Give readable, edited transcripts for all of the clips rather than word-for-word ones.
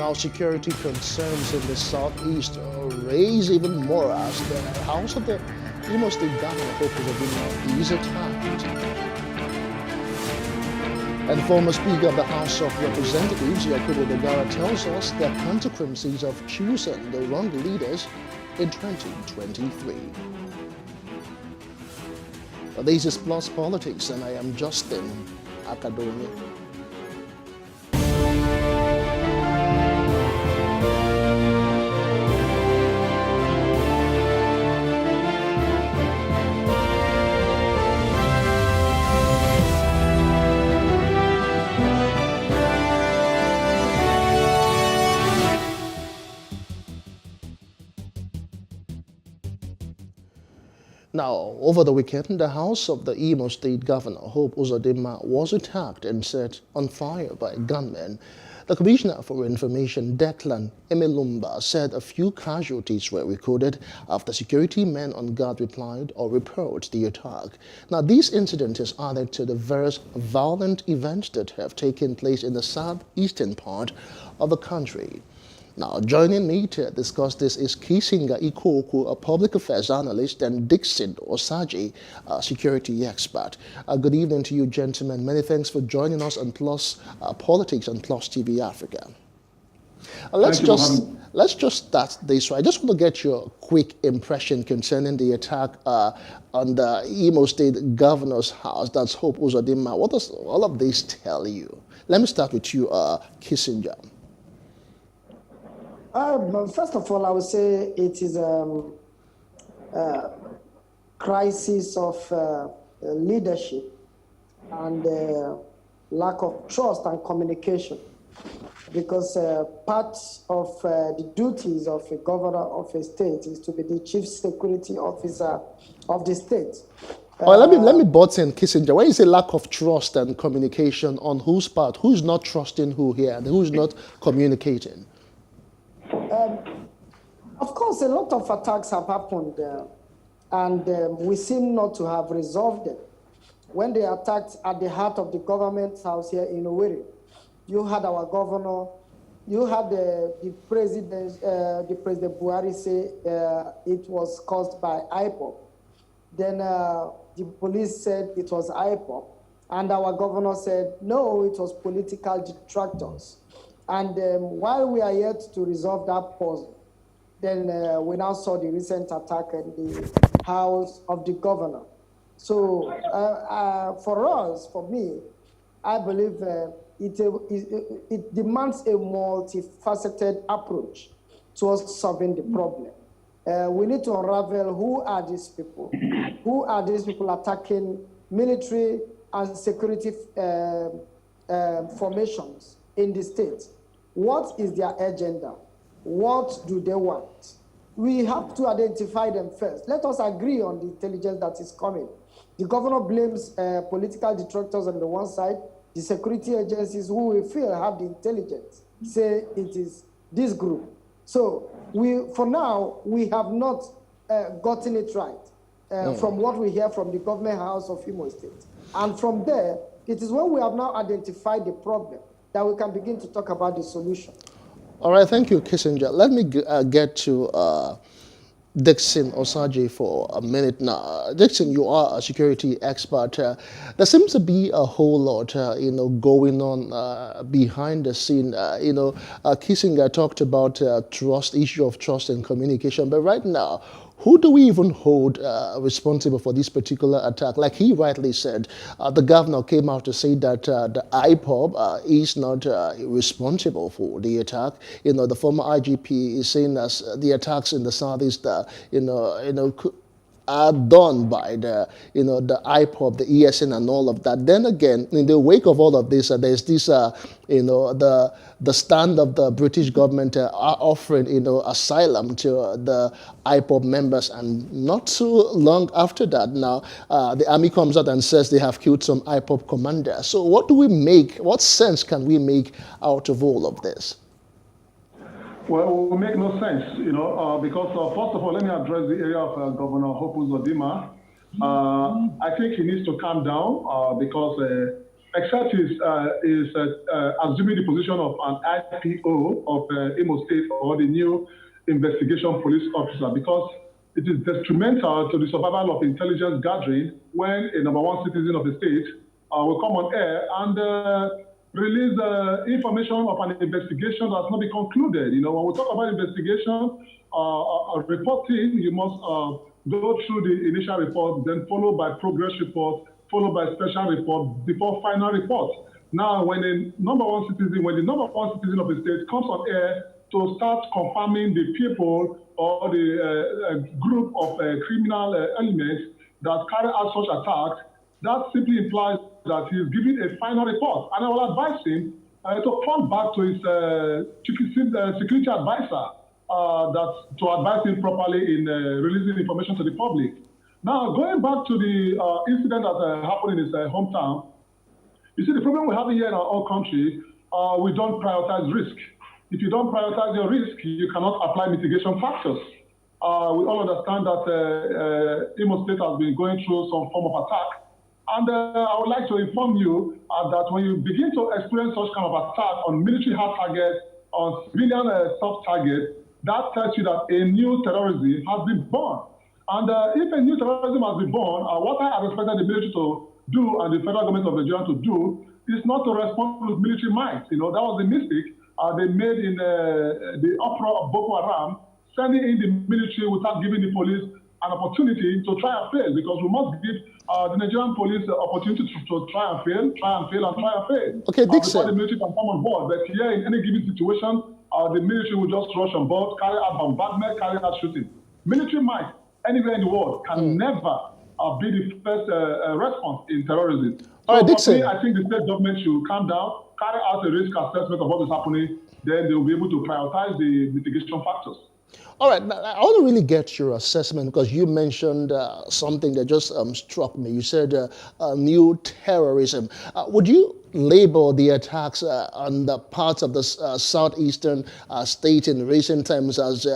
Now, security concerns in the southeast raise even more as the House of the Imo State Governor Hope Uzodinma is attacked. And former Speaker of the House of Representatives, Yakubu Dogara, tells us the consequences of choosing the wrong leaders in 2023. This is Plus Politics, and I am Justin Akadoni. Now, over the weekend, the house of the Imo State Governor Hope Uzodinma was attacked and set on fire by gunmen. The Commissioner for Information, Declan Emelumba, said a few casualties were recorded after security men on guard replied or reported the attack. Now, this incident is added to the various violent events that have taken place in the southeastern part of the country. Now, joining me to discuss this is Kisinga Ikoku, a public affairs analyst, and Dickson Osajie, a security expert. Good evening to you, gentlemen. Many thanks for joining us on Plus Politics and Plus TV Africa. Let's just start this way. I just want to get your quick impression concerning the attack on the Imo State Governor's house. That's Hope Uzodinma. What does all of this tell you? Let me start with you, Kissinger. First of all, I would say it is a crisis of leadership and lack of trust and communication, because part of the duties of a governor of a state is to be the chief security officer of the state. Let me butt in, Kissinger. When you say lack of trust and communication, on whose part? Who's not trusting who here and who's not communicating? Of course, a lot of attacks have happened, and we seem not to have resolved them. When they attacked at the heart of the government house here in Owerri, you had our governor, you had the President Buhari say it was caused by IPOB. Then the police said it was IPOB, and our governor said, no, it was political detractors. And while we are yet to resolve that puzzle, then we now saw the recent attack in the house of the governor. So for me, I believe it demands a multifaceted approach towards solving the problem. We need to unravel who are these people? Who are these people attacking military and security formations in the state? What is their agenda? What do they want? We have to identify them first. Let us agree on the intelligence that is coming. The governor blames political detractors on the one side. The security agencies who we feel have the intelligence say it is this group. So for now, we have not gotten it right from what we hear from the government house of Imo State. And from there, it is when we have now identified the problem that we can begin to talk about the solution. All right, thank you, Kissinger. Let me get to Dickson Osajie for a minute now. Dickson, you are a security expert. There seems to be a whole lot, going on behind the scene. Kissinger talked about issue of trust and communication, but right now, who do we even hold responsible for this particular attack? Like he rightly said, the governor came out to say that the IPOB is not responsible for the attack. The former IGP is saying that the attacks in the southeast, are done by the IPOB, the ESN, and all of that. Then again, in the wake of all of this, there's this, the stand of the British government offering, asylum to the IPOB members, and not too long after that, now the army comes out and says they have killed some IPOB commanders. So what do we make? What sense can we make out of all of this? Well, it will make no sense, because first of all, let me address the area of Governor Hope Uzodinma. I think he needs to calm down because except is assuming the position of an IPO of Imo State or the new investigation police officer, because it is detrimental to the survival of intelligence gathering when a number one citizen of the state will come on air and release information of an investigation that has not been concluded. You know, when we talk about investigation, reporting, you must go through the initial report, then followed by progress report, followed by special report, before final report. Now, when the number one citizen of the state comes on air to start confirming the people or the group of criminal elements that carry out such attacks, that simply implies that he is giving a final report. And I will advise him to come back to his security advisor to advise him properly in releasing information to the public. Now, going back to the incident that happened in his hometown, you see, the problem we have here in our own country, we don't prioritize risk. If you don't prioritize your risk, you cannot apply mitigation factors. We all understand that Imo State has been going through some form of attack. And I would like to inform you that when you begin to experience such kind of attack on military hard targets, on civilian soft targets, that tells you that a new terrorism has been born. And if a new terrorism has been born, what I have expected the military to do and the federal government of Nigeria to do is not to respond with military might. You know, that was the mistake they made in the uproar of Boko Haram, sending in the military without giving the police an opportunity to try and fail, because we must give the Nigerian police the opportunity to try and fail. Okay, Dickson. Before the military can come on board. But here, in any given situation, the military will just rush on board, carry out bombardment, carry out shooting. Military might, anywhere in the world, can never be the first response in terrorism. All right, so Dickson. me, I think the state government should calm down, carry out a risk assessment of what is happening, then they will be able to prioritize the mitigation factors. All right, now, I want to really get your assessment, because you mentioned something that just struck me. You said new terrorism. Would you label the attacks on the parts of the southeastern state in recent times as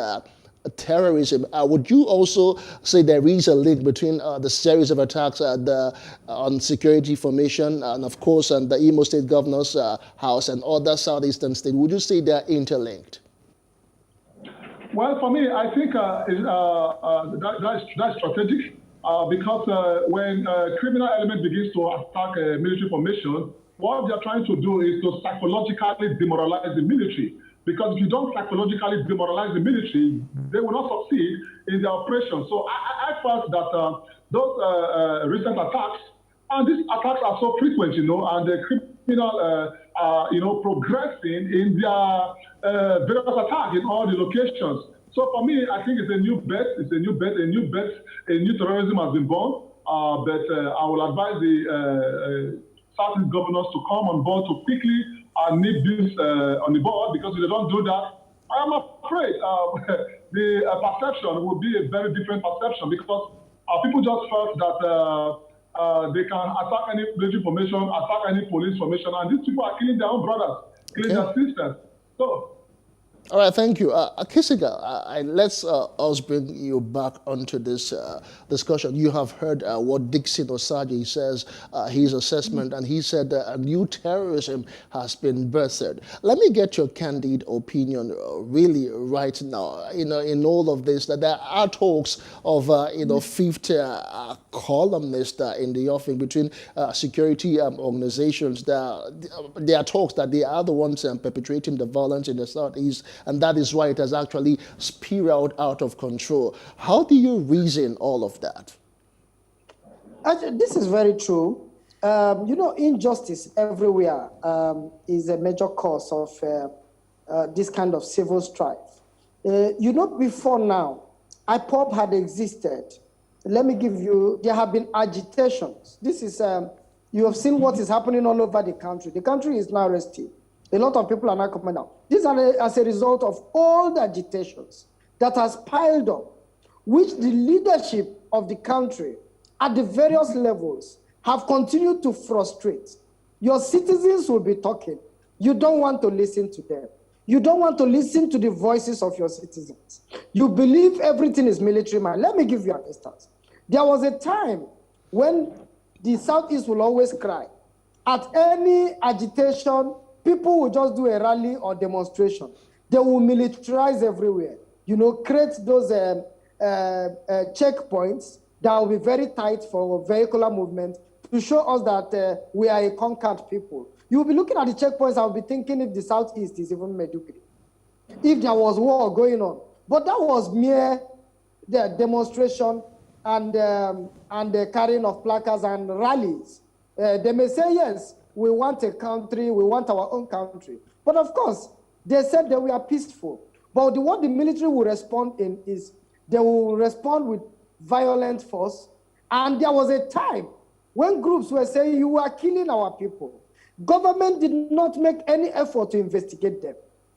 terrorism? Would you also say there is a link between the series of attacks on security formation and, of course, on the Imo State Governor's house and other southeastern states? Would you say they're interlinked? Well, for me, I think that's strategic because when criminal element begins to attack military formation, what they're trying to do is to psychologically demoralize the military. Because if you don't psychologically demoralize the military, they will not succeed in their operation. So I felt that those recent attacks, and these attacks are so frequent, you know, and the criminal progressing in their various attacks in all the locations. So for me, I think it's a new bet. A new terrorism has been born. But I will advise the Southeast governors to come on board to quickly nip this on the board, because if they don't do that, I am afraid the perception will be a very different perception, because people just felt that they can attack any military formation, attack any police formation, and these people are killing their own brothers, killing their sisters. So. All right, thank you. Kisiga, let's us bring you back onto this discussion. You have heard what Dickson Osajie says, his assessment, and he said that a new terrorism has been birthed. Let me get your candid opinion really right now. You know, in all of this, that there are talks of, fifth columnist in the offing between security organizations. There are talks that they are the ones perpetrating the violence in the Southeast, and that is why it has actually spiraled out of control. How do you reason all of that? This is very true. Injustice everywhere is a major cause of this kind of civil strife. Before now, IPOB had existed. Let me give you, there have been agitations. This is, you have seen what is happening all over the country. The country is now resting. A lot of people are now coming out. These are as a result of all the agitations that has piled up, which the leadership of the country at the various levels have continued to frustrate. Your citizens will be talking. You don't want to listen to them. You don't want to listen to the voices of your citizens. You believe everything is military man. Let me give you an instance. There was a time when the Southeast will always cry At any agitation, people will just do a rally or demonstration. They will militarize everywhere. Create those checkpoints that will be very tight for vehicular movement to show us that we are a conquered people. You'll be looking at the checkpoints, I'll be thinking if the Southeast is even Medugri, if there was war going on. But that was mere demonstration and the carrying of placards and rallies. They may say, yes, we want a country, we want our own country. But of course, they said that we are peaceful. But what the military will respond in is they will respond with violent force. And there was a time when groups were saying you are killing our people. Government did not make any effort to investigate them.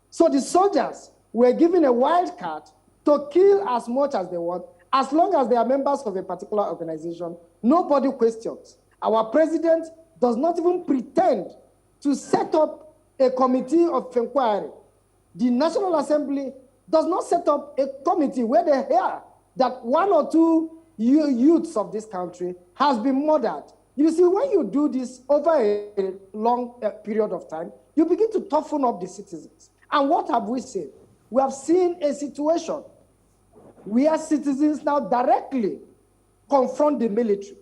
So the soldiers were given a wild card to kill as much as they want, as long as they are members of a particular organization. Nobody questions. Our president does not even pretend to set up a committee of inquiry. The National Assembly does not set up a committee where they hear that one or two youths of this country has been murdered. You see, when you do this over a long period of time, you begin to toughen up the citizens. And what have we seen? We have seen a situation where citizens now directly confront the military.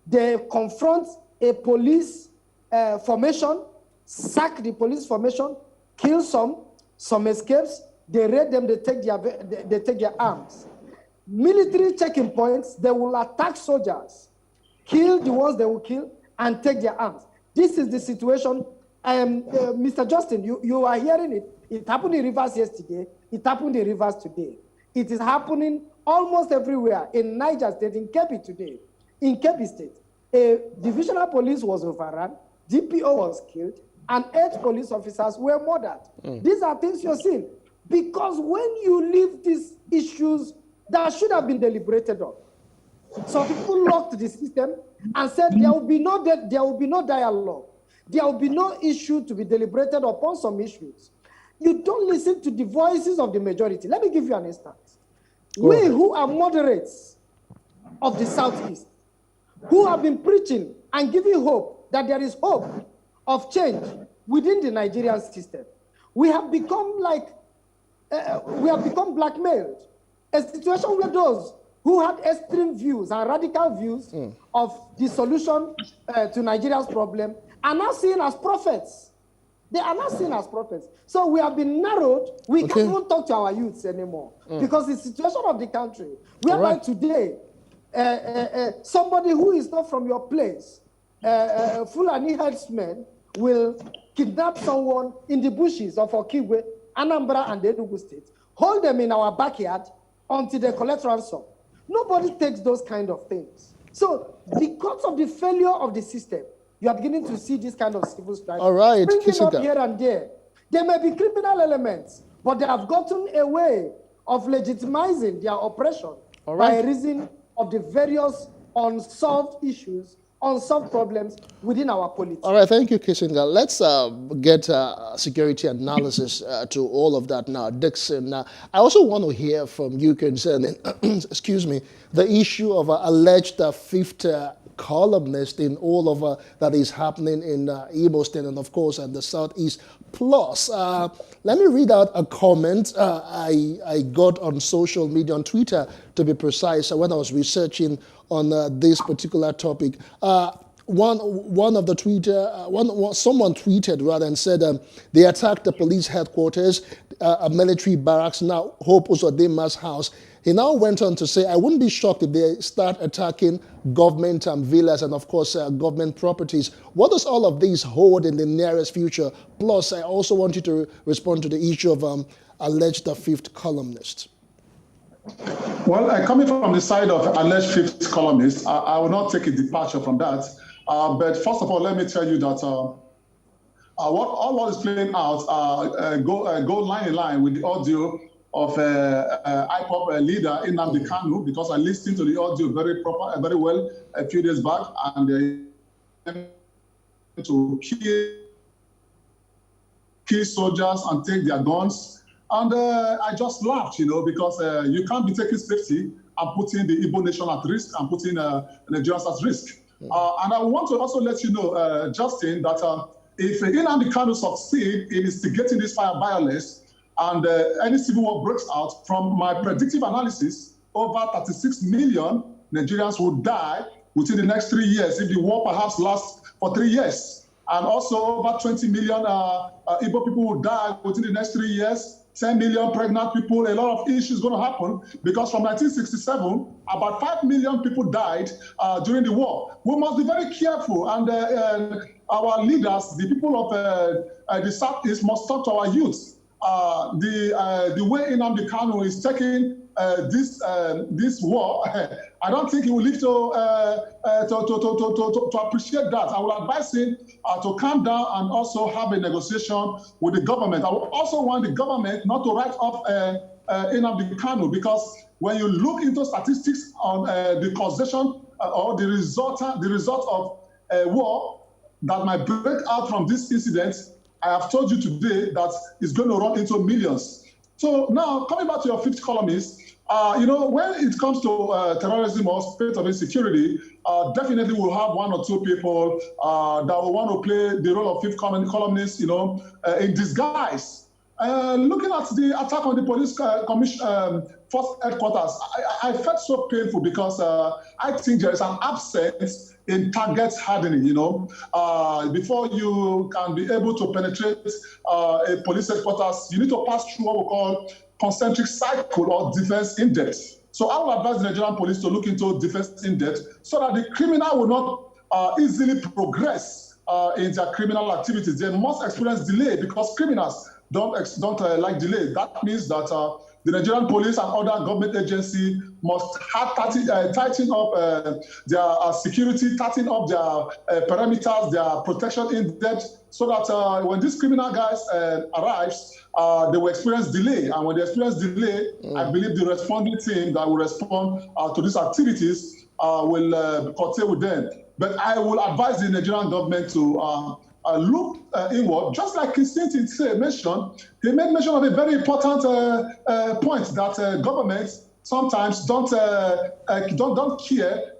They confront a police formation, sack the police formation, kill some escapes, they raid them, they take their arms. Military checking points, they will attack soldiers, kill the ones they will kill, and take their arms. This is the situation. Mr. Justin, you are hearing it. It happened in Rivers yesterday. It happened in Rivers today. It is happening almost everywhere. In Niger State, in Kebbi today. In Kebbi State, a divisional police was overrun, DPO was killed, and 8 police officers were murdered. These are things you're seeing. Because when you leave these issues that should have been deliberated on, some people locked the system and said there will be no dialogue. There will be no issue to be deliberated upon some issues. You don't listen to the voices of the majority. Let me give you an instance. We who are moderates of the Southeast, who have been preaching and giving hope that there is hope of change within the Nigerian system, we have become blackmailed. A situation where those who had extreme views and radical views of the solution to Nigeria's problem are now seen as prophets. They are not seen as prophets. So we have been narrowed. We can't even talk to our youths anymore because the situation of the country, whereby today, somebody who is not from your place, Fulani herdsmen will kidnap someone in the bushes of Okigwe, Anambra, and Enugu State, hold them in our backyard until they collect ransom. Nobody takes those kind of things. So because of the failure of the system, you are beginning to see this kind of civil strife. All right, springing up here and there. There may be criminal elements, but they have gotten a way of legitimizing their oppression by reason of the various unsolved issues, unsolved problems within our politics. All right, thank you, Kissinger. Let's get security analysis to all of that now. Dickson, I also want to hear from you concerning, excuse me, the issue of alleged fifth columnist in all of that is happening in Imo State and, of course, at the Southeast. Plus, let me read out a comment I got on social media, on Twitter, to be precise, when I was researching on this particular topic. One of the Twitter, someone tweeted rather and said they attacked the police headquarters, a military barracks, now Hope Uzodinma's house. He now went on to say, I wouldn't be shocked if they start attacking government villas and, of course, government properties. What does all of these hold in the nearest future? Plus, I also want you to respond to the issue of alleged fifth columnist. Well, coming from the side of alleged fifth columnist, I will not take a departure from that. But first of all, let me tell you that what is playing out go line in line with the audio of IPOP leader Nnamdi Kanu, because I listened to the audio very well a few days back, and to kill soldiers and take their guns. And I just laughed, because you can't be taking safety and putting the Igbo nation at risk and putting Nigerians at risk. And I want to also let you know, Justin, that if Nnamdi Kanu succeed in instigating this fire violence and any civil war breaks out, from my predictive analysis, over 36 million Nigerians will die within the next 3 years if the war perhaps lasts for 3 years. And also over 20 million Igbo people will die within the next 3 years. 10 million pregnant people, a lot of issues going to happen because from 1967, about 5 million people died during the war. We must be very careful, and our leaders, the people of the Southeast, must talk to our youth. The way Nnamdi Kanu is taking this war, I don't think he will live to appreciate that. I will advise him to calm down and also have a negotiation with the government. I will also want the government not to write off Nnamdi Kanu, because when you look into statistics on the causation or the result of a war that might break out from this incident, I have told you today that it's going to run into millions. So now, coming back to your fifth columnist, when it comes to terrorism or state of insecurity, definitely we'll have one or two people that will want to play the role of fifth columnist, in disguise. Looking at the attack on the police force headquarters, I felt so painful because I think there is an absence in target hardening. Before you can be able to penetrate a police headquarters, you need to pass through what we call concentric cycle or defense in-depth. So I will advise the Nigerian police to look into defense in-depth so that the criminal will not easily progress in their criminal activities. They must experience delay because criminals don't like delay. That means that the Nigerian police and other government agencies must tighten up their security, tighten up their perimeters, their protection in depth, so that when these criminal guys arrives, they will experience delay. And when they experience delay, I believe the responding team that will respond to these activities will curtail with them. But I will advise the Nigerian government to look inward, just like Christine mentioned. He made mention of a very important point that governments sometimes don't care,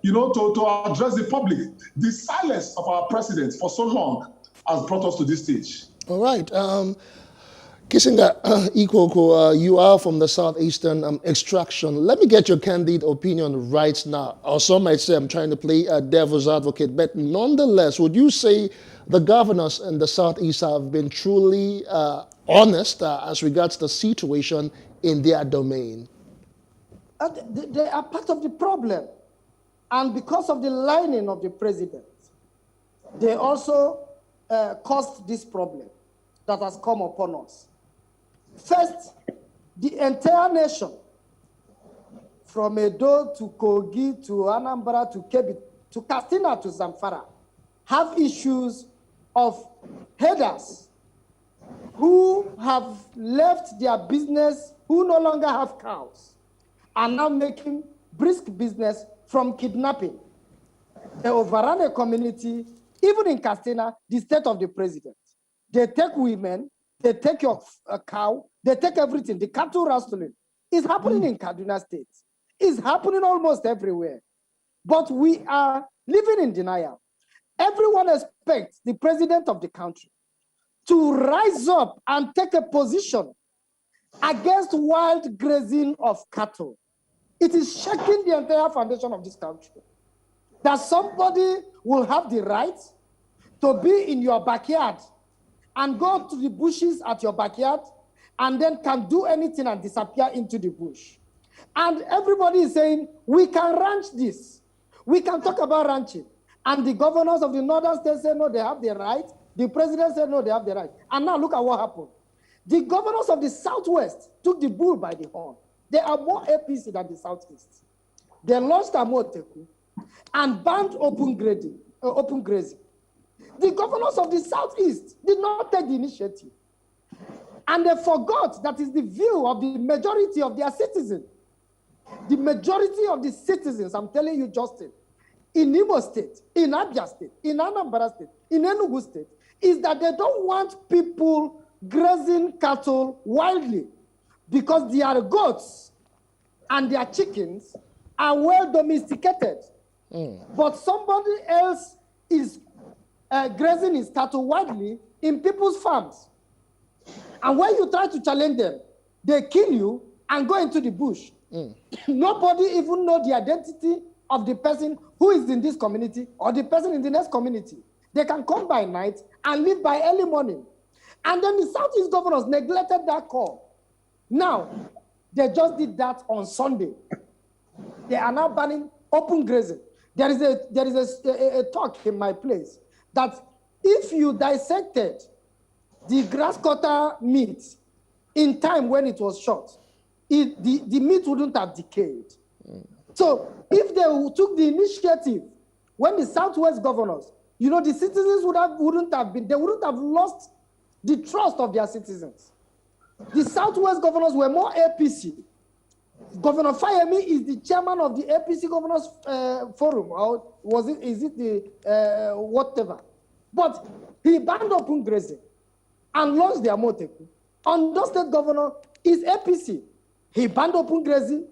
to address the public. The silence of our president for so long has brought us to this stage. All right. Kissinger Ikoko, you are from the southeastern extraction. Let me get your candid opinion right now. Or some might say I'm trying to play a devil's advocate, but nonetheless, would you say the governors in the southeast have been truly honest as regards the situation in their domain? They are part of the problem. And because of the lying of the president, they also caused this problem that has come upon us. First, the entire nation, from Edo to Kogi to Anambra to Kebbi to Katsina to Zamfara, have issues of headers who have left their business, who no longer have cows, are now making brisk business from kidnapping. They overrun a community, even in Katsina, the state of the president. They take women, they take your cow, they take everything. The cattle rustling is happening in Kaduna State. It's happening almost everywhere. But we are living in denial. Everyone expects the president of the country to rise up and take a position against wild grazing of cattle. It is shaking the entire foundation of this country. That somebody will have the right to be in your backyard and go to the bushes at your backyard and then can do anything and disappear into the bush. And everybody is saying, we can ranch this. We can talk about ranching. And the governors of the northern states say, no, they have the right. The president said, no, they have the right. And now look at what happened. The governors of the southwest took the bull by the horn. They are more APC than the southeast. They launched Amoteku and banned open grazing. The governors of the southeast did not take the initiative. And they forgot that is the view of the majority of their citizens. The majority of the citizens, I'm telling you, Justin, in Imo State, in Abia State, in Anambra State, in Enugu State, is that they don't want people grazing cattle wildly because their goats and their chickens are well domesticated. but somebody else is grazing his cattle widely in people's farms. And when you try to challenge them, they kill you and go into the bush. Nobody even knows the identity of the person who is in this community or the person in the next community. They can come by night and leave by early morning. And then the Southeast governors neglected that call. Now, they just did that on Sunday. They are now banning open grazing. There is a talk in my place that if you dissected the grass cutter meat in time when it was shot, the meat wouldn't have decayed. So if they took the initiative, when the Southwest governors, the citizens wouldn't have lost the trust of their citizens. The Southwest governors were more APC. Governor Fayemi is the chairman of the APC Governors Forum, or is it the whatever? But he banned open grazing and launched the Amoteku. Ondo State Governor is APC. He banned open grazing,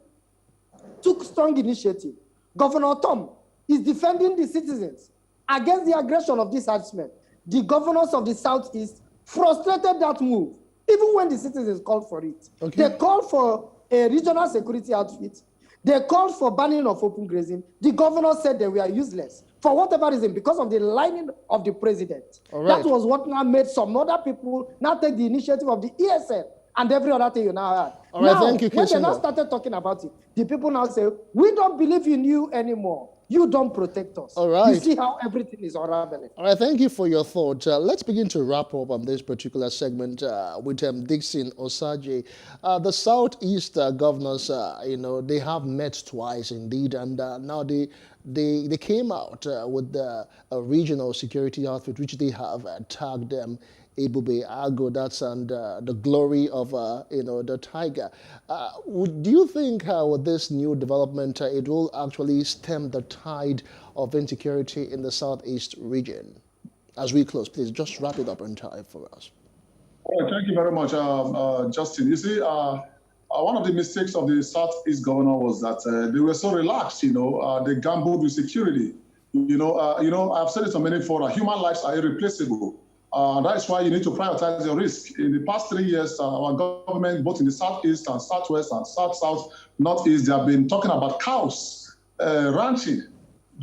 took strong initiative. Governor Tom is defending the citizens against the aggression of this herdsmen. The governors of the Southeast frustrated that move, even when the citizens called for it. Okay. They called for a regional security outfit. They called for banning of open grazing. The governor said they were useless for whatever reason, because of the lining of the president. That was what now made some other people now take the initiative of the ESN and every other thing you now had. All right, now, thank you, when they now started talking about it, the people now say, we don't believe in you anymore. You don't protect us. All right. You see how everything is unraveling. All right, thank you for your thoughts. Let's begin to wrap up on this particular segment with Dickson Osajie. The Southeast governors, they have met twice indeed, and now they came out with a regional security outfit, which they have tagged them Ebube Ago, that's and the glory of the tiger. Do you think with this new development it will actually stem the tide of insecurity in the Southeast region? As we close, please just wrap it up in time for us. Well, thank you very much, Justin. You see, one of the mistakes of the Southeast governor was that they were so relaxed. They gambled with security. I've said it on many fora. Human lives are irreplaceable. That's why you need to prioritize your risk. In the past 3 years, our government, both in the Southeast and Southwest and South, Northeast, they have been talking about cows, ranching,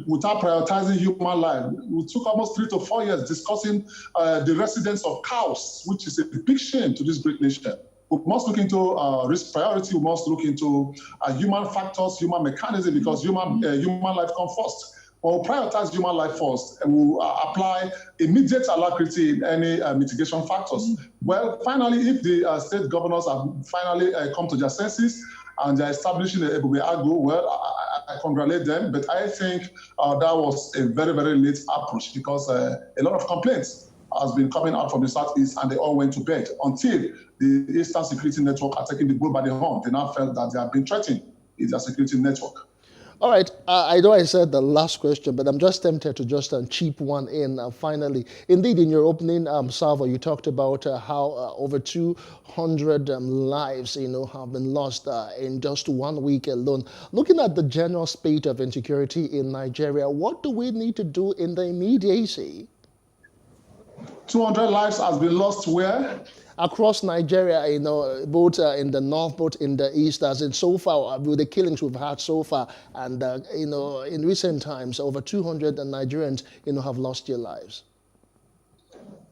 without prioritizing human life. We took almost 3 to 4 years discussing the residents of cows, which is a big shame to this great nation. We must look into risk priority. We must look into human factors, human mechanism, because human life comes first. We'll prioritize human life first, and we'll apply immediate alacrity in any mitigation factors. Well, finally, if the state governors have finally come to their senses and they're establishing a Ebube Ago, well, I congratulate them, but I think that was a very, very late approach, because a lot of complaints has been coming out from the Southeast, and they all went to bed until the Eastern Security Network are taking the bull by the horn. They now felt that they have been threatened in their security network. All right, I know I said the last question, but I'm just tempted to just chip one in finally. Indeed, in your opening salvo, you talked about how over 200 lives, have been lost in just 1 week alone. Looking at the general state of insecurity in Nigeria, what do we need to do in the immediacy? 200 lives has been lost where? Across Nigeria, both in the north, both in the east, as in so far, with the killings we've had so far, and, in recent times, over 200 Nigerians, have lost their lives.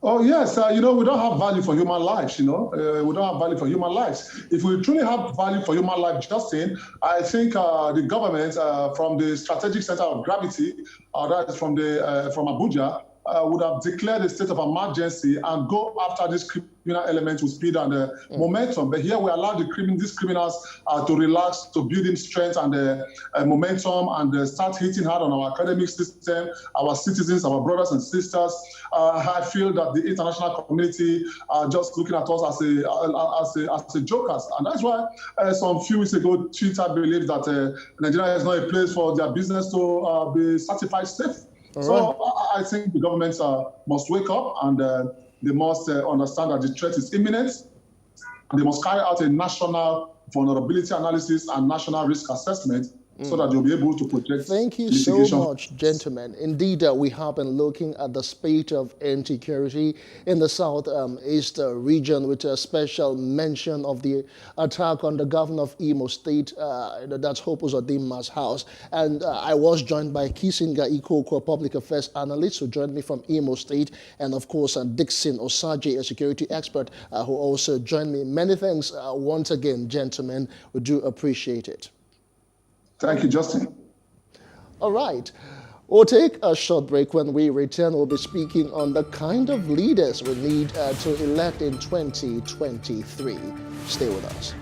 Oh, yes. We don't have value for human lives, we don't have value for human lives. If we truly have value for human life, Justin, I think the government, from the strategic center of gravity, that is from Abuja, would have declared a state of emergency and go after this criminal element with speed and momentum. But here we allow these criminals to relax, to build in strength and momentum, and start hitting hard on our academic system, our citizens, our brothers and sisters. I feel that the international community are just looking at us as a jokers. And that's why some few weeks ago, Twitter believed that Nigeria is not a place for their business to be certified safe. So I think the governments must wake up, and they must understand that the threat is imminent. They must carry out a national vulnerability analysis and national risk assessment so that they'll be able to project Thank you so litigation. much, gentlemen. Indeed, we have been looking at the state of insecurity in the southeast region with a special mention of the attack on the governor of Imo State, that's Hope Uzodinma's house. And I was joined by Kisinga Ikoko, public affairs analyst, who joined me from Imo State, and of course Dickson Osajie, a security expert, who also joined me. Many thanks once again, gentlemen. We do appreciate it. Thank you, Justin. All right. We'll take a short break. When we return, we'll be speaking on the kind of leaders we need to elect in 2023. Stay with us.